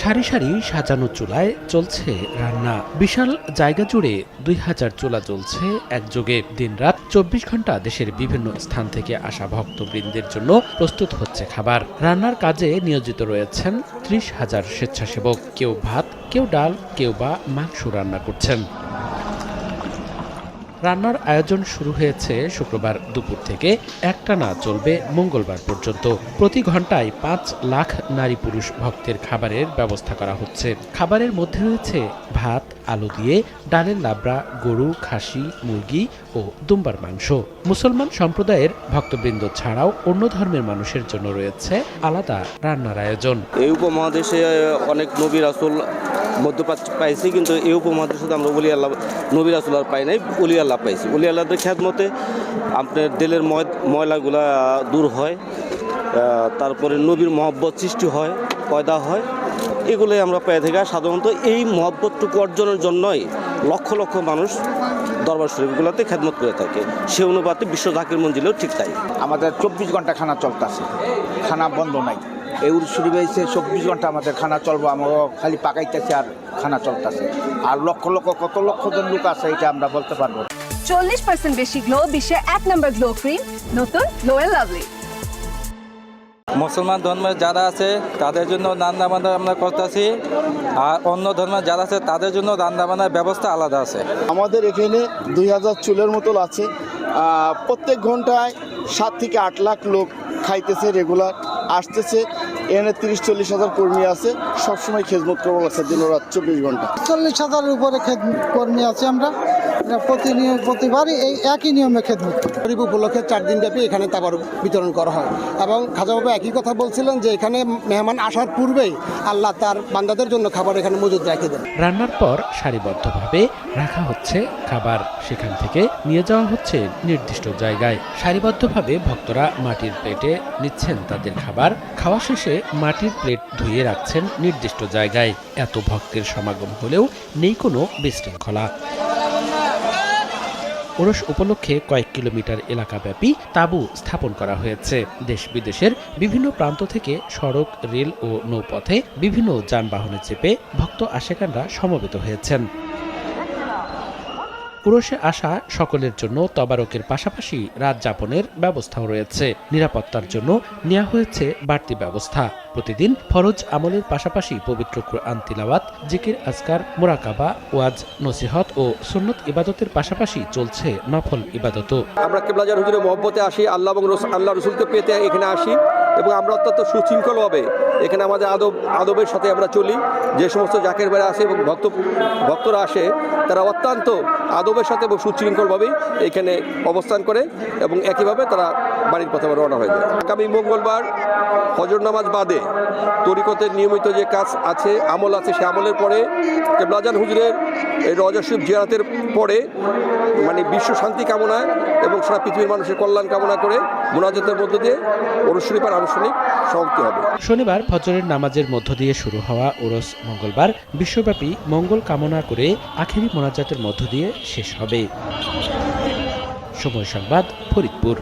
সারি সারি সাজানো চুলায় চলছে রান্না। বিশাল জায়গা জুড়ে 2000 চুলা জ্বলছে একযোগে। দিনরাত 24 ঘন্টা দেশের বিভিন্ন স্থান থেকে আসা ভক্তবৃন্দের জন্য প্রস্তুত হচ্ছে খাবার। রান্নার কাজে নিয়োজিত রয়েছেন 30,000 স্বেচ্ছাসেবক। কেউ ভাত, কেউ ডাল, কেউ বা মাংস রান্না করছেন। রান্নার আয়োজন শুরু হয়েছে শুক্রবার দুপুর থেকে, একটানা চলবে মঙ্গলবার পর্যন্ত। প্রতি ঘন্টায় 5 লাখ নারী পুরুষ ভক্তের খাবারের ব্যবস্থা করা হচ্ছে। খাবারের মধ্যে রয়েছে ভাত, আলু দিয়ে ডালের লাবড়া, গরু, খাসি, মুরগি ও দুম্বার মাংস। মুসলমান সম্প্রদায়ের ভক্তবৃন্দ ছাড়াও অন্য ধর্মের মানুষের জন্য রয়েছে আলাদা রান্নার আয়োজন। এই উপমহাদেশে অনেক নবী রাসূল মধ্যপ্রাচ্য পাইছি, কিন্তু এই উপমহাদেশে আমরা ওলি আল্লাহ নবী রাসূল আর পাই নাই, ওলি আল্লাহ পাইছি। ওলি আল্লাহদের খেদমতে আপনার দিলের ময়লাগুলা দূর হয়, তারপরে নবীর মহব্বত সৃষ্টি হয়, পয়দা হয়, এগুলোই আমরা পেয়ে থাকি। সাধারণত এই মহব্বতটুকু অর্জনের জন্যই লক্ষ লক্ষ মানুষ দরবার শরীফগুলোতে খেদমত করে থাকে। সে অনুপাতে বিশ্ব জাকির মঞ্জিলেও ঠিক তাই। আমাদের 24 ঘন্টা খানা চলতেছে, খানা বন্ধ নাই। এই উরুস শরীফে এসে 24 ঘন্টা আমাদের খানা চলবো, আমরা খালি পাকাইতেছে আর খানা চলতেছে। আর লক্ষ লক্ষ কত লক্ষ জন লোক আছে এটা আমরা বলতে পারবো। 40% বেশি গ্লো, বিশ্বের 1 নম্বর গ্লো ক্রিম, নতুন গ্লো এন্ড লাভলি। মুসলমান ধর্মের যারা আছে তাদের জন্য রান্নাবান্না আমরা করতেছি, আর অন্য ধর্মের যারা আছে তাদের জন্য রান্নাবান্নার ব্যবস্থা আলাদা আছে। আমাদের এখানে 2000 চুলের মতো আছে। প্রত্যেক ঘন্টায় 7 থেকে 8 লাখ লোক খাইতেছে, রেগুলার আসতেছে। এখানে 30-40 হাজার কর্মী আছে, সবসময় খেদমত করবো লাগছে দিন রাত 24 ঘন্টা। 40,000-এর উপরে কর্মী আছে। আমরা প্রতিবারই এই একই নিয়মে খেদমত করি। শরীফ উপলক্ষে 4 দিন ব্যাপী এখানে তাবার বিতরণ করা হয়, এবং খাজা বাবা একই কথা বলছিলেন যে এখানে মেহমান আসার পূর্বেই আল্লাহ তার বান্দাদের জন্য খাবার এখানে মজুদ রেখে দেন। রান্নার পর সারিবদ্ধভাবে রাখা হচ্ছে খাবার, সেখান থেকে নিয়ে যাওয়া হচ্ছে নির্দিষ্ট জায়গায়। সারিবদ্ধভাবে ভক্তরা মাটির প্লেটে নিচ্ছেন তাদের খাবার। খাওয়া শেষে মাটির প্লেট ধুয়ে রাখছেন নির্দিষ্ট জায়গায়। এত ভক্তের সমাগম হলেও নেই কোনো বিশৃঙ্খলা। ওরস উপলক্ষে কয়েক কিলোমিটার এলাকাব্যাপী তাঁবু স্থাপন করা হয়েছে। দেশ বিদেশের বিভিন্ন প্রান্ত থেকে সড়ক, রেল ও নৌপথে বিভিন্ন যানবাহনে চেপে ভক্ত আশেকানরা সমবেত হয়েছেন। ওরসে আসা সকলের জন্য তবারকের পাশাপাশি রাত যাপনের ব্যবস্থাও রয়েছে। নিরাপত্তার জন্য নেওয়া হয়েছে বাড়তি ব্যবস্থা। প্রতিদিন ফরজ আমলের পাশাপাশি পবিত্র কুরআন তিলাওয়াত, জিকির আজকার, মুরাকাবা, ওয়াজ, নসিহত ও সুন্নত ইবাদতের পাশাপাশি চলছে নফল ইবাদতও। আমরা কেবলাজার হুজুরের মহব্বতে আসি, আল্লাহ এবং আল্লাহ রসুলকে পেতে এখানে আসি, এবং আমরা অত্যন্ত সুশৃঙ্খলভাবে এখানে আমাদের আদবের সাথে আমরা চলি। যে সমস্ত জাকের বেড়া আসে এবং ভক্তরা আসে, তারা অত্যন্ত আদবের সাথে এবং সুশৃঙ্খলভাবেই এখানে অবস্থান করে, এবং একইভাবে তারা বাড়ির পথে রওনা হয়ে যায়। আগামী মঙ্গলবার ফজর নামাজ বাদে তরিকতের নিয়মিত যে কাজ আছে, আমল আছে, সে আমলের পরে কেবলাজান হুজুরের এই রওজা শরীফ জিয়ারতের পরে বিশ্ব শান্তি কামনায় এবং সারা পৃথিবীর মানুষের কল্যাণ কামনা করে মুনাজাতের মধ্য দিয়ে ওরস শরীফের আনুষ্ঠানিক সমাপ্তি হবে। শনিবার ফজরের নামাজের মধ্য দিয়ে শুরু হওয়া ওরস মঙ্গলবার বিশ্বব্যাপী মঙ্গল কামনা করে আখেরি মোনাজাতের মধ্য দিয়ে শেষ হবে। সময় সংবাদ, ফরিদপুর।